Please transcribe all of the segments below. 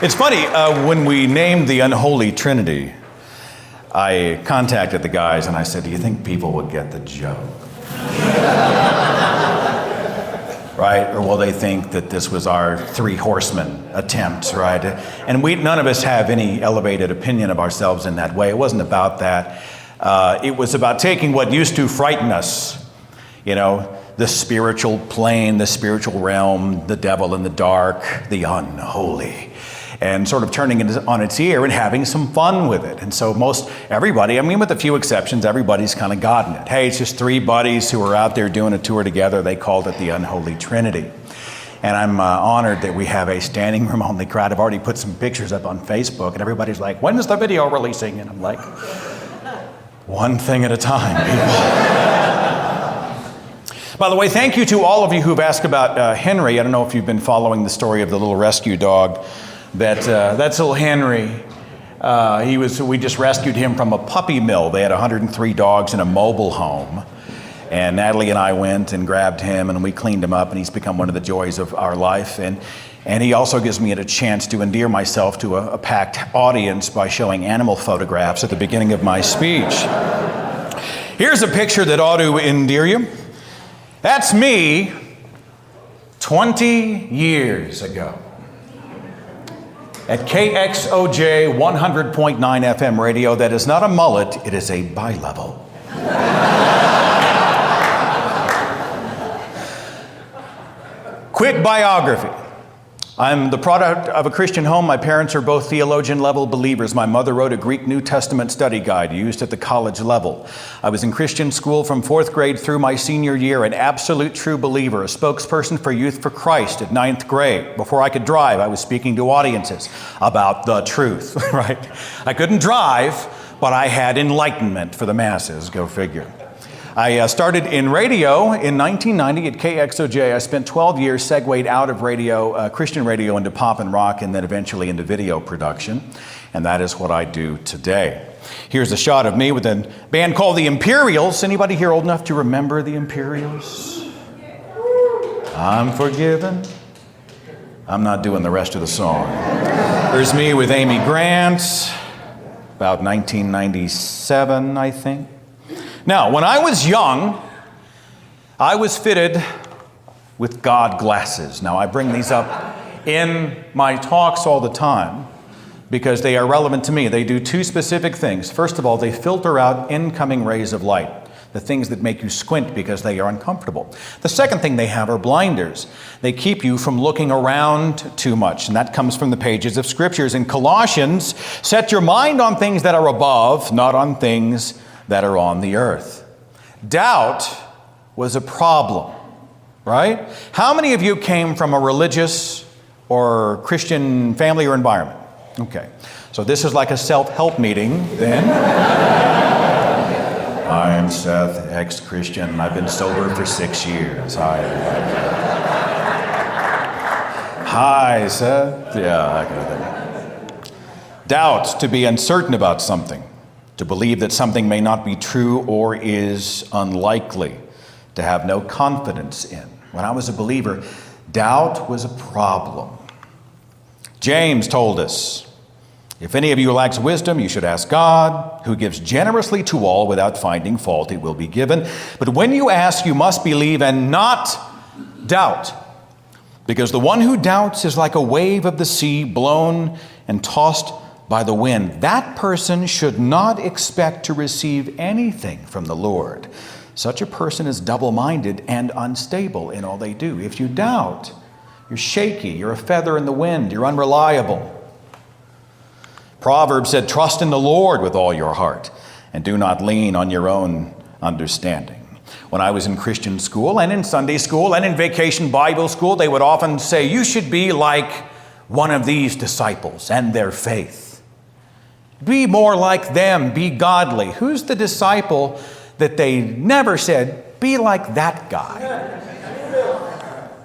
It's funny, when we named the Unholy Trinity, I contacted the guys and I said, do you think people would get the joke? Right? Or will they think that this was our three horsemen attempt, right? And none of us have any elevated opinion of ourselves in that way. It wasn't about that. It was about taking what used to frighten us, the spiritual plane, the spiritual realm, the devil in the dark, the unholy, and sort of turning it on its ear and having some fun with it. And so everybody, with a few exceptions, everybody's kind of gotten it. Hey, it's just three buddies who are out there doing a tour together. They called it the Unholy Trinity. And I'm honored that we have a standing room only crowd. I've already put some pictures up on Facebook, and everybody's like, when is the video releasing? And I'm like, one thing at a time, people. By the way, thank you to all of you who've asked about Henry. I don't know if you've been following the story of the little rescue dog. That's little Henry. We just rescued him from a puppy mill. They had 103 dogs in a mobile home. And Natalie and I went and grabbed him and we cleaned him up, and he's become one of the joys of our life. And he also gives me a chance to endear myself to a packed audience by showing animal photographs at the beginning of my speech. Here's a picture that ought to endear you. That's me 20 years ago. At KXOJ 100.9 FM radio, that is not a mullet, it is a bi-level. Quick biography. I'm the product of a Christian home. My parents are both theologian-level believers. My mother wrote a Greek New Testament study guide used at the college level. I was in Christian school from 4th grade through my senior year, an absolute true believer, a spokesperson for Youth for Christ at 9th grade. Before I could drive, I was speaking to audiences about the truth, right? I couldn't drive, but I had enlightenment for the masses, go figure. I started in radio in 1990 at KXOJ. I spent 12 years, segued out of radio, Christian radio, into pop and rock, and then eventually into video production. And that is what I do today. Here's a shot of me with a band called the Imperials. Anybody here old enough to remember the Imperials? I'm forgiven. I'm not doing the rest of the song. There's me with Amy Grant, about 1997, I think. Now, when I was young, I was fitted with God glasses. Now, I bring these up in my talks all the time because they are relevant to me. They do two specific things. First of all, they filter out incoming rays of light, the things that make you squint because they are uncomfortable. The second thing they have are blinders. They keep you from looking around too much, and that comes from the pages of Scriptures. In Colossians, set your mind on things that are above, not on things that are on the earth. Doubt was a problem, right? How many of you came from a religious or Christian family or environment? Okay, so this is like a self-help meeting then. I'm Seth, ex-Christian. I've been sober for 6 years. Hi, Seth. Yeah, that kind of thing. Doubt, to be uncertain about something. To believe that something may not be true or is unlikely, to have no confidence in. When I was a believer, doubt was a problem. James told us, if any of you lacks wisdom, you should ask God, who gives generously to all without finding fault. It will be given. But when you ask, you must believe and not doubt. Because the one who doubts is like a wave of the sea blown and tossed by the wind. That person should not expect to receive anything from the Lord. Such a person is double-minded and unstable in all they do. If you doubt, you're shaky, you're a feather in the wind, you're unreliable. Proverbs said, trust in the Lord with all your heart and do not lean on your own understanding. When I was in Christian school and in Sunday school and in vacation Bible school, they would often say, you should be like one of these disciples and their faith. Be more like them, be godly. Who's the disciple that they never said, be like that guy?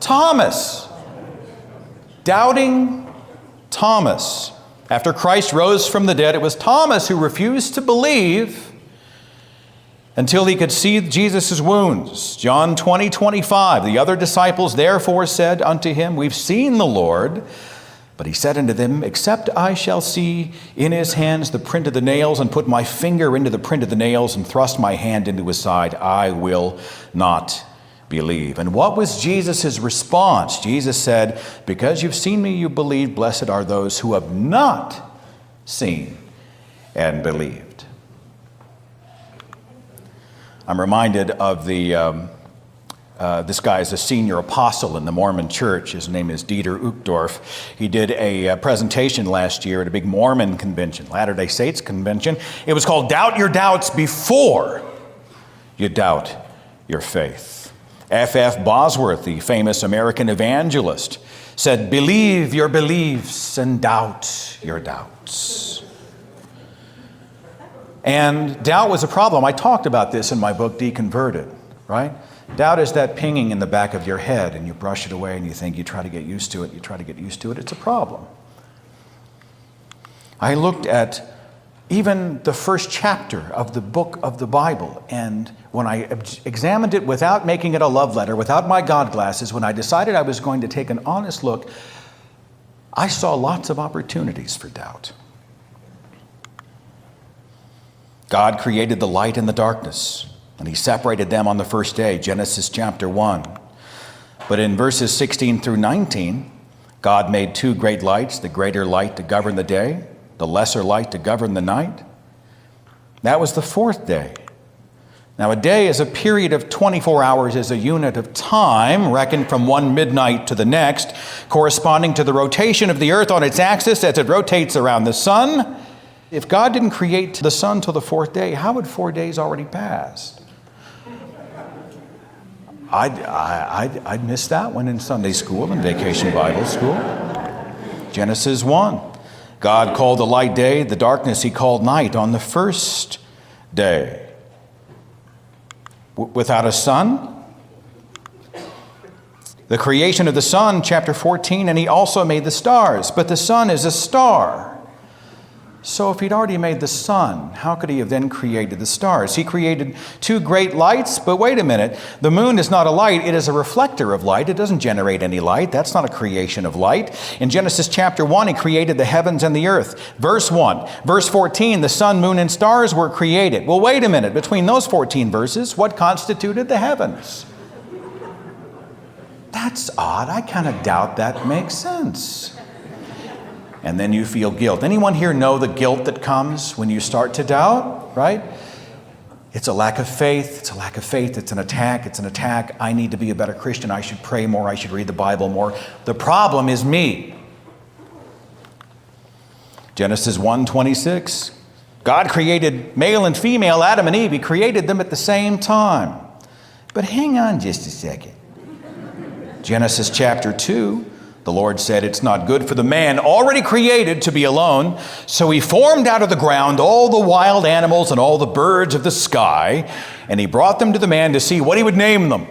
Thomas. Doubting Thomas. After Christ rose from the dead, it was Thomas who refused to believe until he could see Jesus' wounds. John 20:25. The other disciples therefore said unto him, we've seen the Lord. But he said unto them, except I shall see in his hands the print of the nails, and put my finger into the print of the nails, and thrust my hand into his side, I will not believe. And what was Jesus' response? Jesus said, because you've seen me, you believe. Blessed are those who have not seen and believed. I'm reminded of this guy is a senior apostle in the Mormon church. His name is Dieter Uchtdorf. He did a presentation last year at a big Mormon convention, Latter-day Saints convention. It was called Doubt Your Doubts Before You Doubt Your Faith. F. Bosworth, the famous American evangelist, said, believe your beliefs and doubt your doubts. And doubt was a problem. I talked about this in my book, Deconverted, right? Doubt is that pinging in the back of your head, and you brush it away and you think, you try to get used to it, it's a problem. I looked at even the first chapter of the book of the Bible, and when I examined it without making it a love letter, without my God glasses, when I decided I was going to take an honest look, I saw lots of opportunities for doubt. God created the light and the darkness, and he separated them on the first day, Genesis chapter 1. But in verses 16 through 19, God made two great lights, the greater light to govern the day, the lesser light to govern the night. That was the fourth day. Now, a day is a period of 24 hours as a unit of time, reckoned from one midnight to the next, corresponding to the rotation of the earth on its axis as it rotates around the sun. If God didn't create the sun till the fourth day, how would 4 days already pass? I'd miss that one in Sunday school and vacation Bible school. Genesis 1. God called the light day, the darkness he called night on the first day. Without a sun? The creation of the sun, chapter 14, and he also made the stars. But the sun is a star. So if he'd already made the sun, how could he have then created the stars? He created two great lights, but wait a minute. The moon is not a light, it is a reflector of light. It doesn't generate any light. That's not a creation of light. In Genesis chapter 1, he created the heavens and the earth. Verse 1. Verse 14, the sun, moon, and stars were created. Well, wait a minute. Between those 14 verses, what constituted the heavens? That's odd. I kind of doubt that makes sense. And then you feel guilt. Anyone here know the guilt that comes when you start to doubt, right? It's a lack of faith. It's a lack of faith. It's an attack. It's an attack. I need to be a better Christian. I should pray more. I should read the Bible more. The problem is me. Genesis 1:26. God created male and female, Adam and Eve. He created them at the same time. But hang on just a second. Genesis chapter 2. The Lord said, it's not good for the man already created to be alone. So he formed out of the ground all the wild animals and all the birds of the sky, and he brought them to the man to see what he would name them.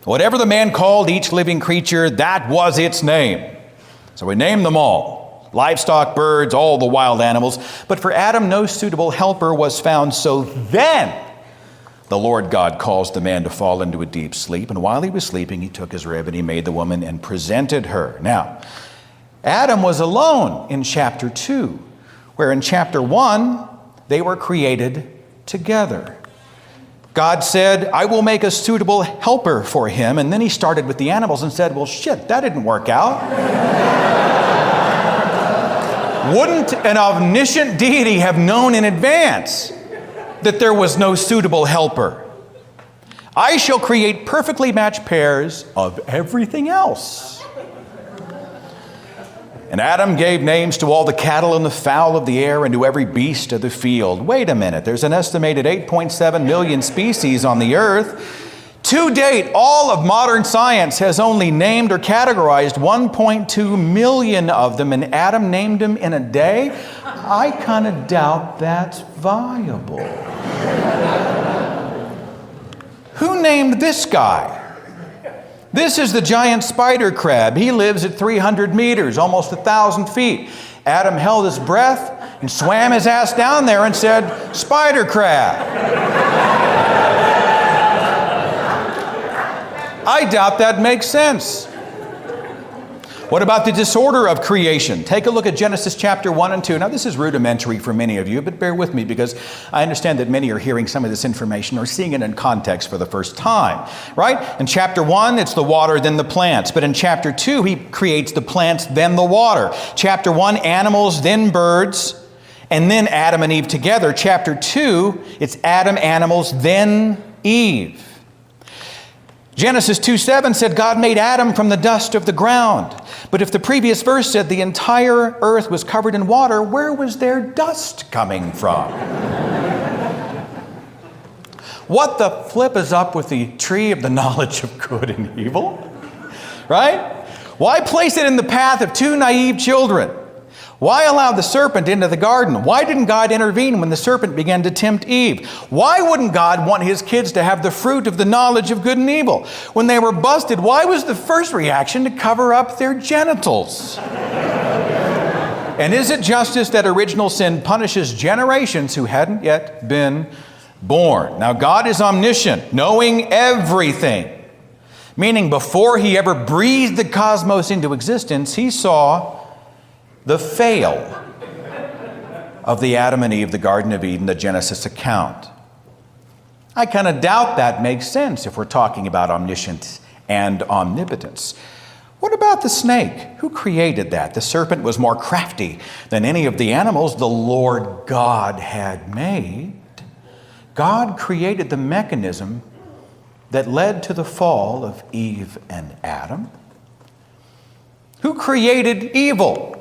Whatever the man called each living creature, that was its name. So he named them all. Livestock, birds, all the wild animals. But for Adam, no suitable helper was found. So then the Lord God caused the man to fall into a deep sleep, and while he was sleeping, he took his rib and he made the woman and presented her. Now, Adam was alone in chapter 2, where in chapter 1, they were created together. God said, I will make a suitable helper for him, and then he started with the animals and said, well, shit, that didn't work out. Wouldn't an omniscient deity have known in advance that there was no suitable helper? I shall create perfectly matched pairs of everything else. And Adam gave names to all the cattle and the fowl of the air and to every beast of the field. Wait a minute, there's an estimated 8.7 million species on the earth. To date, all of modern science has only named or categorized 1.2 million of them, and Adam named them in a day? I kind of doubt that's viable. Who named this guy? This is the giant spider crab. He lives at 300 meters, almost 1,000 feet. Adam held his breath and swam his ass down there and said, spider crab. I doubt that makes sense. What about the disorder of creation? Take a look at Genesis chapter 1 and 2. Now, this is rudimentary for many of you, but bear with me because I understand that many are hearing some of this information or seeing it in context for the first time, right? In chapter 1, it's the water, then the plants. But in chapter 2, he creates the plants, then the water. Chapter 1, animals, then birds, and then Adam and Eve together. Chapter 2, it's Adam, animals, then Eve. Genesis 2:7 said God made Adam from the dust of the ground. But if the previous verse said the entire earth was covered in water, where was their dust coming from? What the flip is up with the tree of the knowledge of good and evil? Right? Why place it in the path of two naive children? Why allow the serpent into the garden? Why didn't God intervene when the serpent began to tempt Eve? Why wouldn't God want his kids to have the fruit of the knowledge of good and evil? When they were busted, why was the first reaction to cover up their genitals? And is it justice that original sin punishes generations who hadn't yet been born? Now, God is omniscient, knowing everything. Meaning before he ever breathed the cosmos into existence, he saw the fail of the Adam and Eve, the Garden of Eden, the Genesis account. I kind of doubt that makes sense if we're talking about omniscience and omnipotence. What about the snake? Who created that? The serpent was more crafty than any of the animals the Lord God had made. God created the mechanism that led to the fall of Eve and Adam. Who created evil?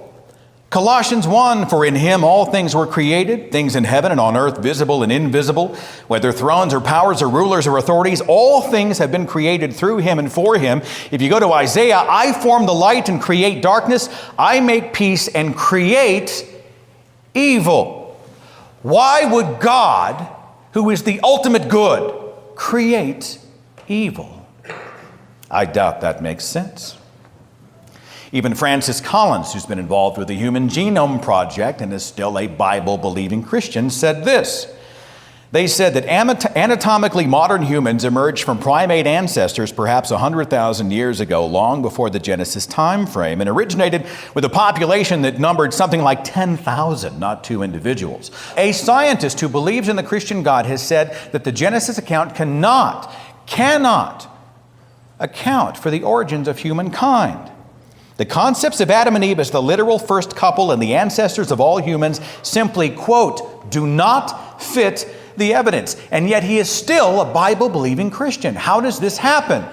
Colossians 1, for in him all things were created, things in heaven and on earth, visible and invisible, whether thrones or powers or rulers or authorities, all things have been created through him and for him. If you go to Isaiah, I form the light and create darkness. I make peace and create evil. Why would God, who is the ultimate good, create evil? I doubt that makes sense. Even Francis Collins, who's been involved with the Human Genome Project and is still a Bible-believing Christian, said this. They said that anatomically modern humans emerged from primate ancestors perhaps 100,000 years ago, long before the Genesis time frame, and originated with a population that numbered something like 10,000, not two individuals. A scientist who believes in the Christian God has said that the Genesis account cannot account for the origins of humankind. The concepts of Adam and Eve as the literal first couple and the ancestors of all humans simply, quote, do not fit the evidence. And yet he is still a Bible-believing Christian. How does this happen?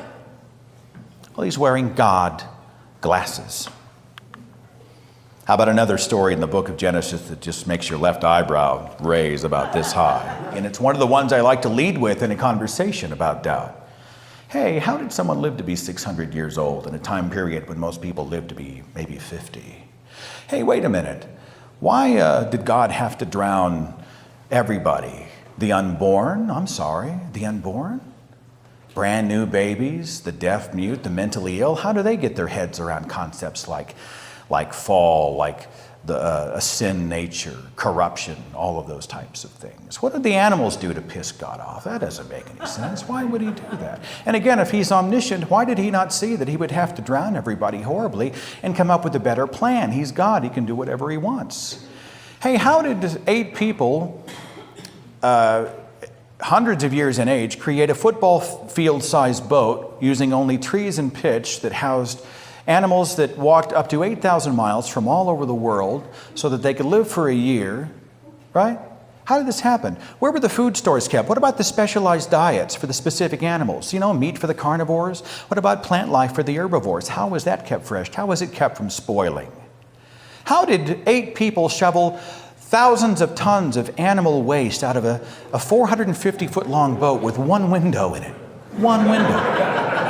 Well, he's wearing God glasses. How about another story in the book of Genesis that just makes your left eyebrow raise about this high? And it's one of the ones I like to lead with in a conversation about doubt. Hey, how did someone live to be 600 years old in a time period when most people live to be maybe 50? Hey, wait a minute. Why did God have to drown everybody? The unborn? I'm sorry, the unborn? Brand new babies, the deaf, mute, the mentally ill? How do they get their heads around concepts like fall, like a sin nature, corruption, all of those types of things? What did the animals do to piss God off? That doesn't make any sense. Why would he do that? And again, if he's omniscient, why did he not see that he would have to drown everybody horribly and come up with a better plan? He's God. He can do whatever he wants. Hey, how did 8 people, hundreds of years in age, create a football field-sized boat using only trees and pitch that housed animals that walked up to 8,000 miles from all over the world so that they could live for a year, right? How did this happen? Where were the food stores kept? What about the specialized diets for the specific animals? You know, meat for the carnivores? What about plant life for the herbivores? How was that kept fresh? How was it kept from spoiling? How did 8 people shovel thousands of tons of animal waste out of a 450-foot long boat with one window in it? One window.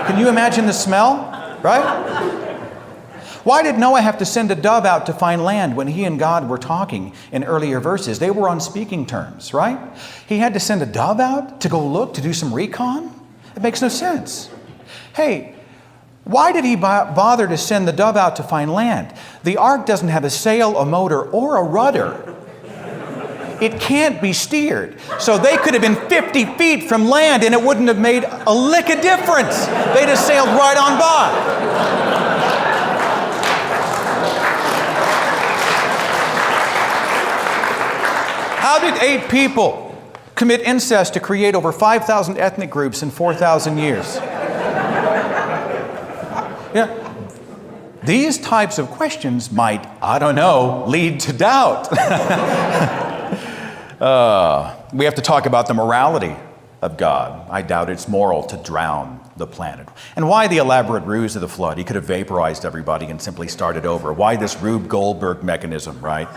Can you imagine the smell, right? Why did Noah have to send a dove out to find land when he and God were talking in earlier verses? They were on speaking terms, right? He had to send a dove out to go look, to do some recon? It makes no sense. Hey, why did he bother to send the dove out to find land? The ark doesn't have a sail, a motor, or a rudder. It can't be steered. So they could have been 50 feet from land and it wouldn't have made a lick of difference. They'd have sailed right on by. How did 8 people commit incest to create over 5,000 ethnic groups in 4,000 years? Yeah. These types of questions might, I don't know, lead to doubt. We have to talk about the morality of God. I doubt it's moral to drown the planet. And why the elaborate ruse of the flood? He could have vaporized everybody and simply started over. Why this Rube Goldberg mechanism, right?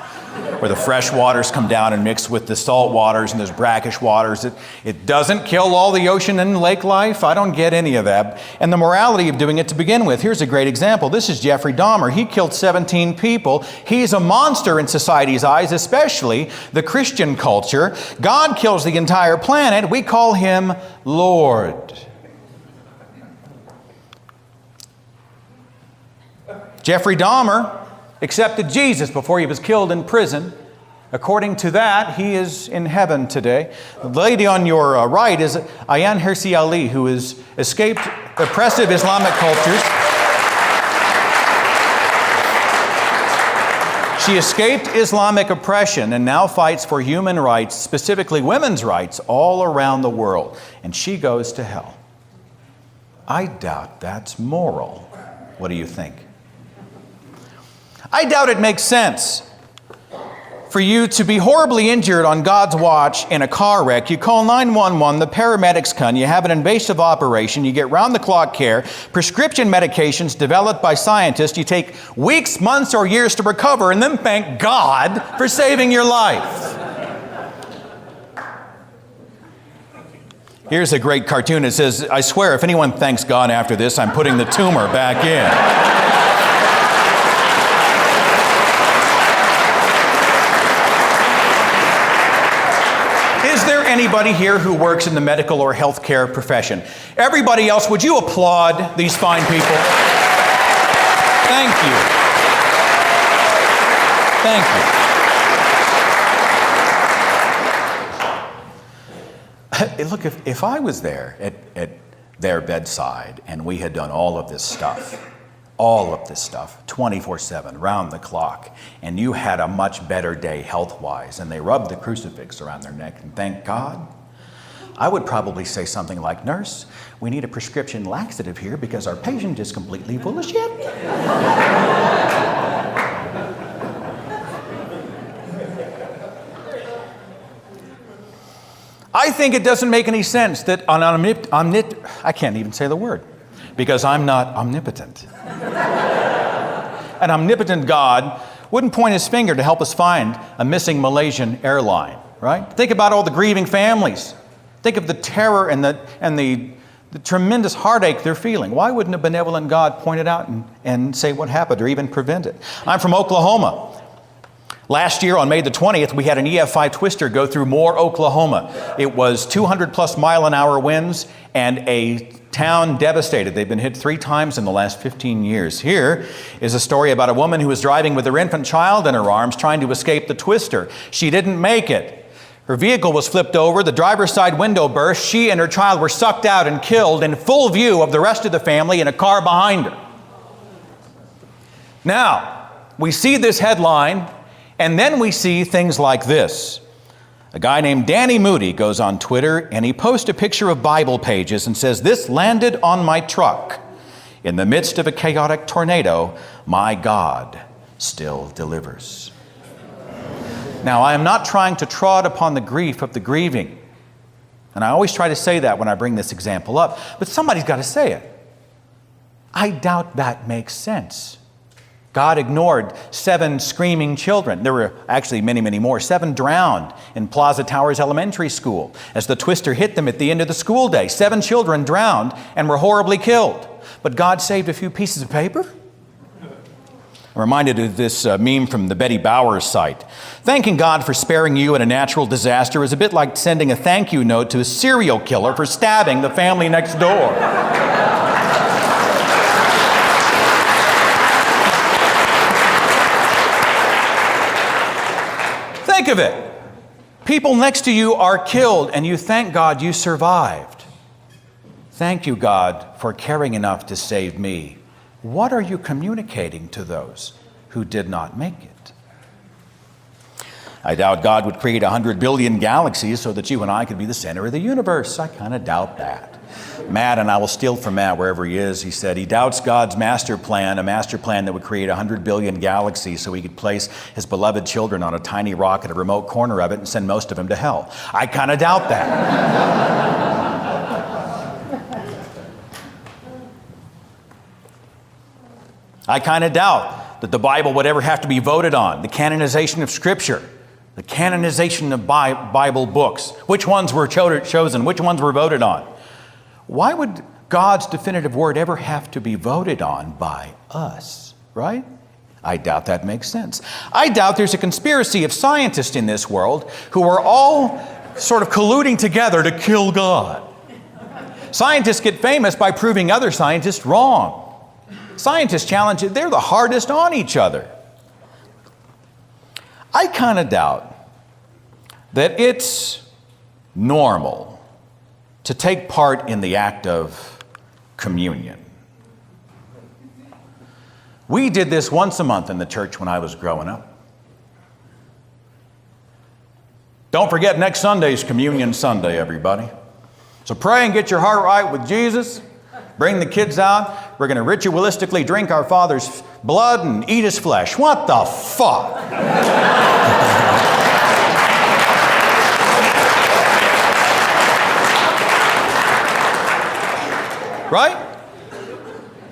Where the fresh waters come down and mix with the salt waters and there's brackish waters. It doesn't kill all the ocean and lake life. I don't get any of that. And the morality of doing it to begin with. Here's a great example. This is Jeffrey Dahmer. He killed 17 people. He's a monster in society's eyes, especially the Christian culture. God kills the entire planet. We call him Lord. Jeffrey Dahmer accepted Jesus before he was killed in prison. According to that, he is in heaven today. The lady on your right is Ayaan Hirsi Ali, who has escaped oppressive Islamic cultures. She escaped Islamic oppression and now fights for human rights, specifically women's rights, all around the world. And she goes to hell. I doubt that's moral. What do you think? I doubt it makes sense for you to be horribly injured on God's watch in a car wreck. You call 911, the paramedics come, you have an invasive operation, you get round-the-clock care, prescription medications developed by scientists, you take weeks, months, or years to recover, and then thank God for saving your life. Here's a great cartoon. It says, I swear, if anyone thanks God after this, I'm putting the tumor back in. Anybody here who works in the medical or healthcare profession? Everybody else, would you applaud these fine people? Thank you. Thank you. Look, if I was there at their bedside and we had done all of this stuff, 24/7, round the clock, and you had a much better day health-wise, and they rubbed the crucifix around their neck and thank God, I would probably say something like, nurse, we need a prescription laxative here because our patient is completely full of shit. I think it doesn't make any sense that I can't even say the word because I'm not omnipotent. An omnipotent God wouldn't point his finger to help us find a missing Malaysian airline, right? Think about all the grieving families. Think of the terror and the tremendous heartache they're feeling. Why wouldn't a benevolent God point it out and say what happened or even prevent it? I'm from Oklahoma. Last year on May the 20th, we had an EF5 twister go through Moore, Oklahoma. It was 200+ mile-an-hour winds and a town devastated. They've been hit 3 times in the last 15 years. Here is a story about a woman who was driving with her infant child in her arms trying to escape the twister. She didn't make it. Her vehicle was flipped over, the driver's side window burst, she and her child were sucked out and killed in full view of the rest of the family in a car behind her. Now, we see this headline, and then we see things like this. A guy named Danny Moody goes on Twitter and he posts a picture of Bible pages and says, "This landed on my truck. In the midst of a chaotic tornado, my God still delivers." Now, I am not trying to trod upon the grief of the grieving. And I always try to say that when I bring this example up. But somebody's got to say it. I doubt that makes sense. God ignored 7 screaming children. There were actually many, many more. 7 drowned in Plaza Towers Elementary School as the twister hit them at the end of the school day. 7 children drowned and were horribly killed. But God saved a few pieces of paper? I'm reminded of this meme from the Betty Bowers site. Thanking God for sparing you in a natural disaster is a bit like sending a thank you note to a serial killer for stabbing the family next door. Think of it. People next to you are killed and you thank God you survived. Thank you, God, for caring enough to save me. What are you communicating to those who did not make it? I doubt God would create 100 billion galaxies so that you and I could be the center of the universe. I kind of doubt that. Matt, and I will steal from Matt wherever he is, he said he doubts God's master plan, a master plan that would create 100 billion galaxies so he could place his beloved children on a tiny rock at a remote corner of it and send most of them to hell. I kind of doubt that. I kind of doubt that the Bible would ever have to be voted on. The canonization of Scripture, the canonization of Bible books. Which ones were chosen? Which ones were voted on? Why would God's definitive word ever have to be voted on by us, right? I doubt that makes sense. I doubt there's a conspiracy of scientists in this world who are all sort of colluding together to kill God. Scientists get famous by proving other scientists wrong. Scientists challenge it, they're the hardest on each other. I kind of doubt that it's normal to take part in the act of communion. We did this once a month in the church when I was growing up. Don't forget next Sunday's Communion Sunday, everybody. So pray and get your heart right with Jesus. Bring the kids out. We're going to ritualistically drink our Father's blood and eat His flesh. What the fuck? Right?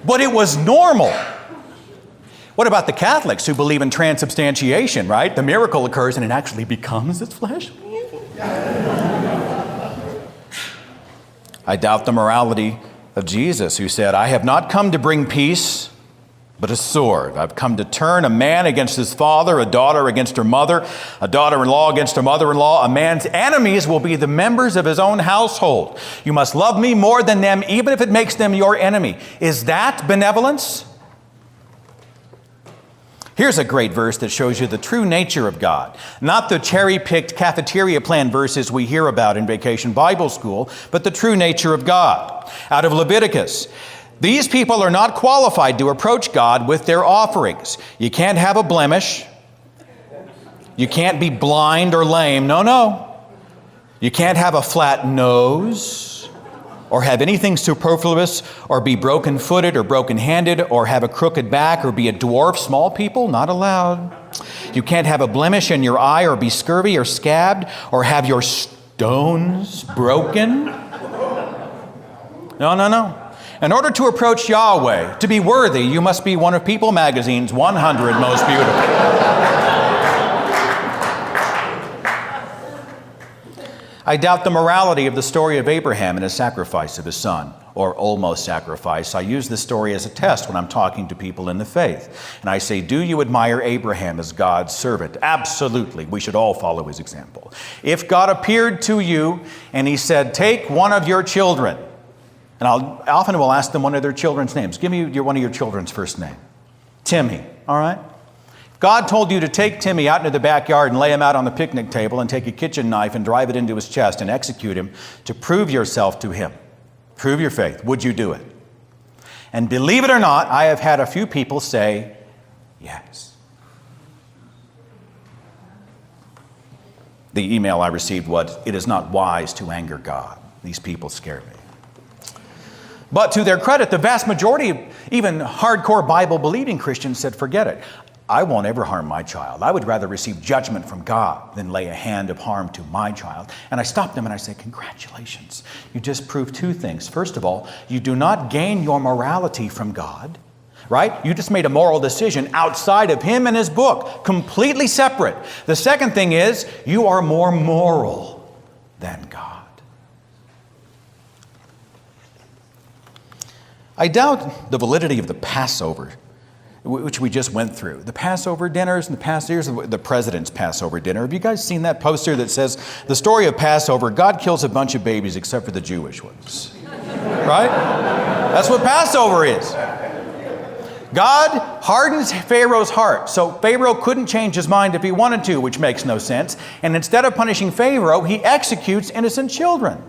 But it was normal. What about the Catholics who believe in transubstantiation, right? The miracle occurs and it actually becomes His flesh. I doubt the morality of Jesus, who said, I have not come to bring peace, but a sword. I've come to turn a man against his father, a daughter against her mother, a daughter-in-law against her mother-in-law. A man's enemies will be the members of his own household. You must love me more than them, even if it makes them your enemy. Is that benevolence? Here's a great verse that shows you the true nature of God. Not the cherry-picked cafeteria plan verses we hear about in Vacation Bible School, but the true nature of God. Out of Leviticus, these people are not qualified to approach God with their offerings. You can't have a blemish. You can't be blind or lame. No. You can't have a flat nose, or have anything superfluous, or be broken-footed or broken-handed, or have a crooked back, or be a dwarf. Small people, not allowed. You can't have a blemish in your eye, or be scurvy or scabbed, or have your stones broken. No. In order to approach Yahweh, to be worthy, you must be one of People Magazine's 100 Most Beautiful. I doubt the morality of the story of Abraham and his sacrifice of his son, or almost sacrifice. I use this story as a test when I'm talking to people in the faith. And I say, do you admire Abraham as God's servant? Absolutely. We should all follow his example. If God appeared to you and He said, take one of your children, and often will ask them one of their children's names. Give me one of your children's first name. Timmy, all right? God told you to take Timmy out into the backyard and lay him out on the picnic table and take a kitchen knife and drive it into his chest and execute him to prove yourself to him. Prove your faith. Would you do it? And believe it or not, I have had a few people say, yes. The email I received was, it is not wise to anger God. These people scare me. But to their credit, the vast majority of even hardcore Bible-believing Christians said, forget it. I won't ever harm my child. I would rather receive judgment from God than lay a hand of harm to my child. And I stop them and I say, congratulations. You just proved two things. First of all, you do not gain your morality from God, right? You just made a moral decision outside of Him and His book, completely separate. The second thing is, you are more moral than God. I doubt the validity of the Passover, which we just went through. The Passover dinners and here's the president's Passover dinner. Have you guys seen that poster that says, the story of Passover, God kills a bunch of babies except for the Jewish ones? Right? That's what Passover is. God hardens Pharaoh's heart, so Pharaoh couldn't change his mind if he wanted to, which makes no sense. And instead of punishing Pharaoh, he executes innocent children.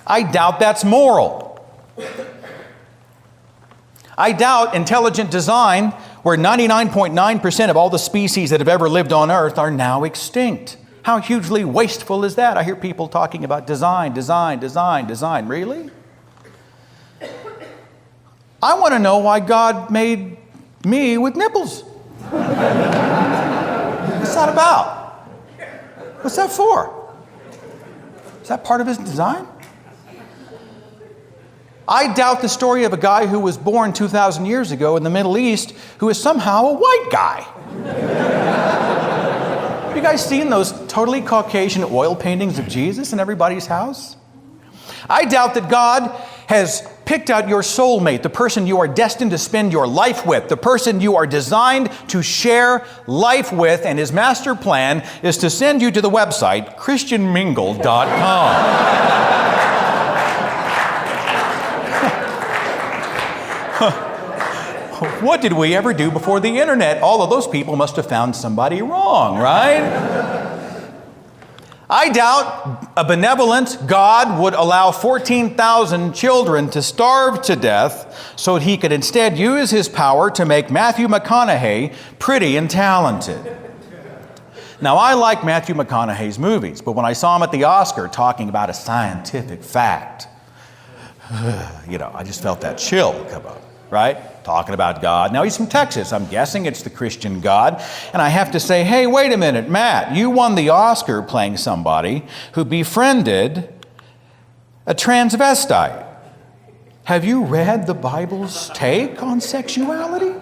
I doubt that's moral. I doubt intelligent design where 99.9% of all the species that have ever lived on Earth are now extinct. How hugely wasteful is that? I hear people talking about design. Really? I want to know why God made me with nipples. What's that about? What's that for? Is that part of his design? I doubt the story of a guy who was born 2,000 years ago in the Middle East who is somehow a white guy. Have you guys seen those totally Caucasian oil paintings of Jesus in everybody's house? I doubt that God has picked out your soulmate, the person you are destined to spend your life with, the person you are designed to share life with, and his master plan is to send you to the website christianmingle.com. What did we ever do before the internet? All of those people must have found somebody wrong, right? I doubt a benevolent God would allow 14,000 children to starve to death so that he could instead use his power to make Matthew McConaughey pretty and talented. Now, I like Matthew McConaughey's movies, but when I saw him at the Oscar talking about a scientific fact, I just felt that chill come up, right? Talking about God. Now, he's from Texas. I'm guessing it's the Christian God. And I have to say, hey, wait a minute, Matt, you won the Oscar playing somebody who befriended a transvestite. Have you read the Bible's take on sexuality?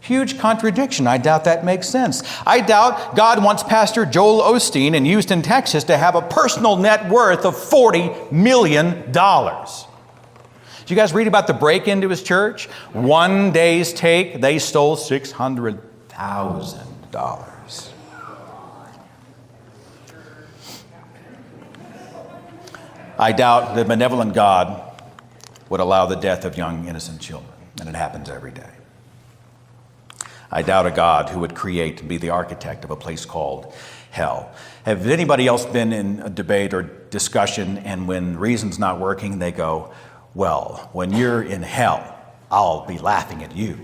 Huge contradiction. I doubt that makes sense. I doubt God wants Pastor Joel Osteen in Houston, Texas to have a personal net worth of $40 million. Did you guys read about the break into his church? One day's take, they stole $600,000. I doubt the benevolent God would allow the death of young, innocent children, and it happens every day. I doubt a God who would create and be the architect of a place called hell. Have anybody else been in a debate or discussion, and when reason's not working, they go, well, when you're in hell, I'll be laughing at you.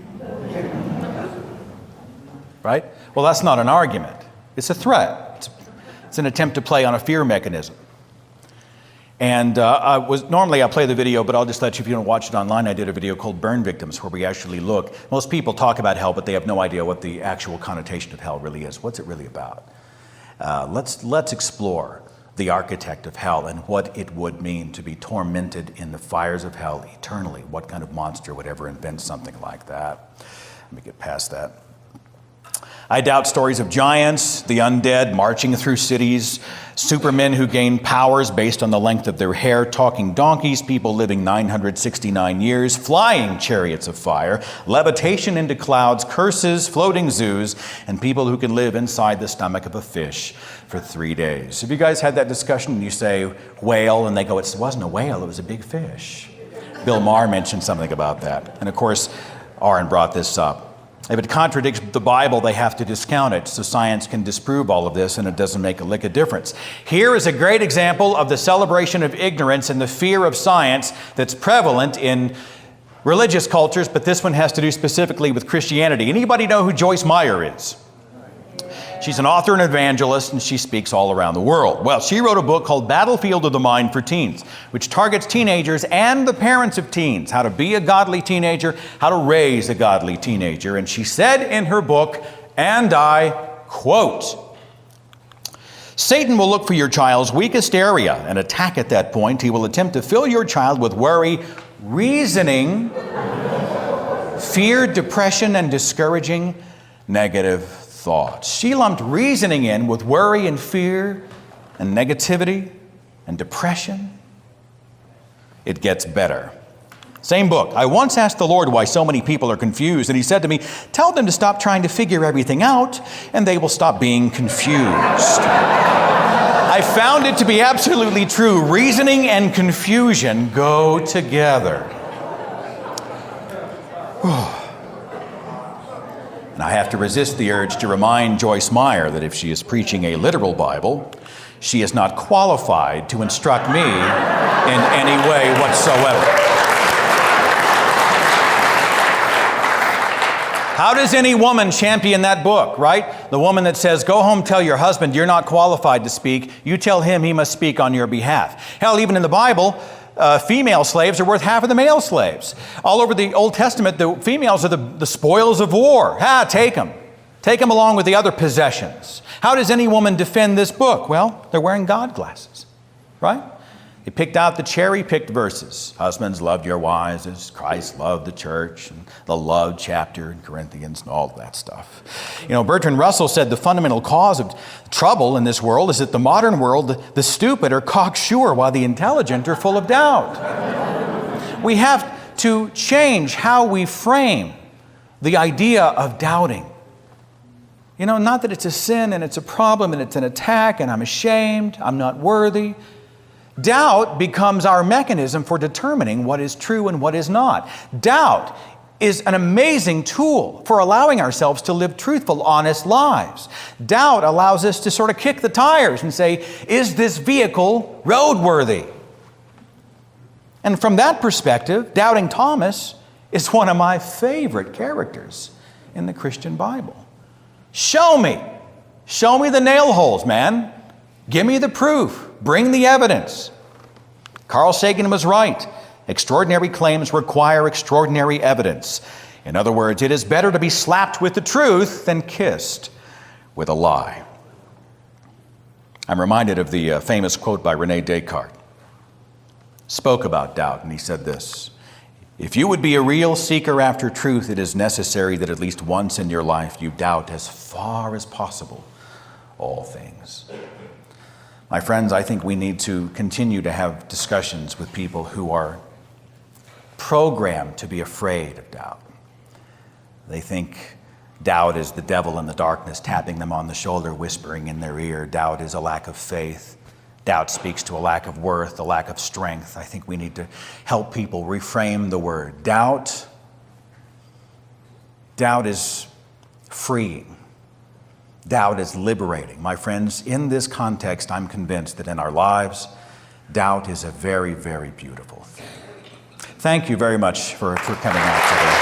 Right? Well, that's not an argument. It's a threat. It's an attempt to play on a fear mechanism. And normally I play the video, but I'll just let you, if you don't watch it online, I did a video called Burn Victims, where we actually look. Most people talk about hell, but they have no idea what the actual connotation of hell really is. What's it really about? Let's explore the architect of hell and what it would mean to be tormented in the fires of hell eternally. What kind of monster would ever invent something like that? Let me get past that. I doubt stories of giants, the undead marching through cities, supermen who gain powers based on the length of their hair, talking donkeys, people living 969 years, flying chariots of fire, levitation into clouds, curses, floating zoos, and people who can live inside the stomach of a fish for 3 days. Have you guys had that discussion and you say whale and they go, it wasn't a whale, it was a big fish? Bill Maher mentioned something about that. And of course, Aaron brought this up. If it contradicts the Bible, they have to discount it, so science can disprove all of this, and it doesn't make a lick of difference. Here is a great example of the celebration of ignorance and the fear of science that's prevalent in religious cultures, but this one has to do specifically with Christianity. Anybody know who Joyce Meyer is? She's an author and evangelist, and she speaks all around the world. Well, she wrote a book called Battlefield of the Mind for Teens, which targets teenagers and the parents of teens, how to be a godly teenager, how to raise a godly teenager. And she said in her book, and I quote, Satan will look for your child's weakest area and attack at that point. He will attempt to fill your child with worry, reasoning, fear, depression, and discouraging negative thoughts. She lumped reasoning in with worry and fear and negativity and depression. It gets better. Same book. I once asked the Lord why so many people are confused, and he said to me, tell them to stop trying to figure everything out, and they will stop being confused. I found it to be absolutely true. Reasoning and confusion go together. And I have to resist the urge to remind Joyce Meyer that if she is preaching a literal Bible, she is not qualified to instruct me in any way whatsoever. How does any woman champion that book, right? The woman that says, go home, tell your husband you're not qualified to speak. You tell him he must speak on your behalf. Hell, even in the Bible, female slaves are worth half of the male slaves. All over the Old Testament, the females are the spoils of war. Take them. Take them along with the other possessions. How does any woman defend this book? Well, they're wearing God glasses, right? They picked out the cherry-picked verses. Husbands, love your wives as Christ loved the church, and the love chapter in Corinthians and all that stuff. You know, Bertrand Russell said the fundamental cause of trouble in this world is that the modern world, the stupid are cocksure while the intelligent are full of doubt. We have to change how we frame the idea of doubting. You know, not that it's a sin and it's a problem and it's an attack and I'm ashamed, I'm not worthy. Doubt becomes our mechanism for determining what is true and what is not. Doubt is an amazing tool for allowing ourselves to live truthful, honest lives. Doubt allows us to sort of kick the tires and say, is this vehicle roadworthy? And from that perspective, Doubting Thomas is one of my favorite characters in the Christian Bible. Show me the nail holes, man. Give me the proof. Bring the evidence. Carl Sagan was right. Extraordinary claims require extraordinary evidence. In other words, it is better to be slapped with the truth than kissed with a lie. I'm reminded of the famous quote by René Descartes. Spoke about doubt, and he said this: if you would be a real seeker after truth, it is necessary that at least once in your life you doubt as far as possible all things. My friends, I think we need to continue to have discussions with people who are programmed to be afraid of doubt. They think doubt is the devil in the darkness tapping them on the shoulder, whispering in their ear. Doubt is a lack of faith. Doubt speaks to a lack of worth, a lack of strength. I think we need to help people reframe the word. Doubt is freeing. Doubt is liberating. My friends, in this context, I'm convinced that in our lives, doubt is a very, very beautiful thing. Thank you very much for coming out today.